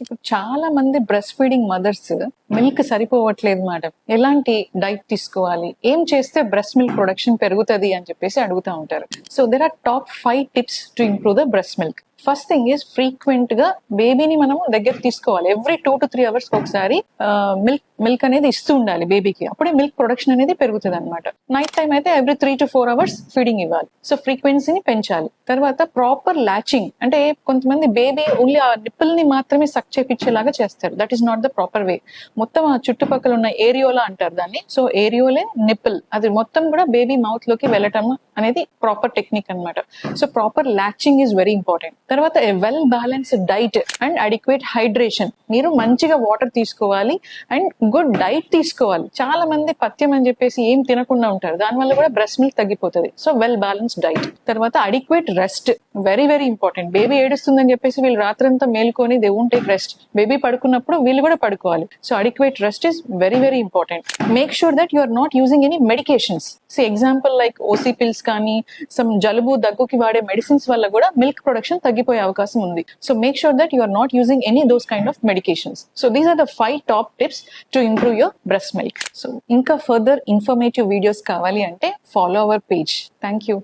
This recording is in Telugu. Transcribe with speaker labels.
Speaker 1: ఇప్పుడు చాలా మంది బ్రెస్ట్ ఫీడింగ్ మదర్స్ మిల్క్ సరిపోవట్లేదు మేడం, ఎలాంటి డైట్ తీసుకోవాలి, ఏం చేస్తే బ్రెస్ట్ మిల్క్ ప్రొడక్షన్ పెరుగుతుంది అని చెప్పేసి అడుగుతూ ఉంటారు. So there are top 5 tips to improve the breast milk. First thing is frequent గా బేబీని మనము దగ్గర తీసుకోవాలి. ఎవ్రీ 2 to 3 అవర్స్ ఒకసారి మిల్క్ అనేది ఇస్తూ ఉండాలి బేబీకి, అప్పుడే మిల్క్ ప్రొడక్షన్ అనేది పెరుగుతుంది అనమాట. నైట్ టైం అయితే ఎవ్రీ 3 to 4 అవర్స్ ఫీడింగ్ ఇవ్వాలి. సో ఫ్రీక్వెన్సీని పెంచాలి. తర్వాత ప్రాపర్ లాచింగ్, అంటే కొంతమంది బేబీ ఓన్లీ ఆ నిప్పుల్ ని మాత్రమే సక్ చేపించేలాగా చేస్తారు. That is not the proper way. మొత్తం ఆ చుట్టుపక్కల ఉన్న ఏరియోలా అంటారు దాన్ని. సో ఏరియోలే నిప్పుల్, అది మొత్తం కూడా బేబీ మౌత్ లోకి వెళ్ళటం అనేది ప్రాపర్ టెక్నిక్ అనమాట. So proper latching is very important. తర్వాత well balanced diet and adequate hydration. మీరు మంచిగా వాటర్ తీసుకోవాలి అండ్ గుడ్ డైట్ తీసుకోవాలి. చాలా మంది పథ్యం అని చెప్పేసి ఏం తినకుండా ఉంటారు, దానివల్ల కూడా బ్రెస్ట్ మిల్క్ తగ్గిపోతుంది. So well balanced diet. తర్వాత adequate rest, very very important. Baby ఏడుస్తుందని చెప్పేసి వీళ్ళు రాత్రంతా మేల్కొని they won't take rest. Baby పడుకున్నప్పుడు వీళ్ళు కూడా పడుకోవాలి. So adequate rest is very very important. Make sure that you are not using any medications. So example like OC pills కానీ సమ్ జలుబు దగ్గుకి వాడే మెడిసిన్స్ వల్ల కూడా మిల్క్ ప్రొడక్షన్ తగ్గిపోయే అవకాశం ఉంది. So make sure that you are not using any those kind of medications. So these are the 5 top tips to improve your breast milk. So ఇంకా ఫర్దర్ ఇన్ఫర్మేటివ్ వీడియోస్ కావాలి అంటే follow our page. Thank you.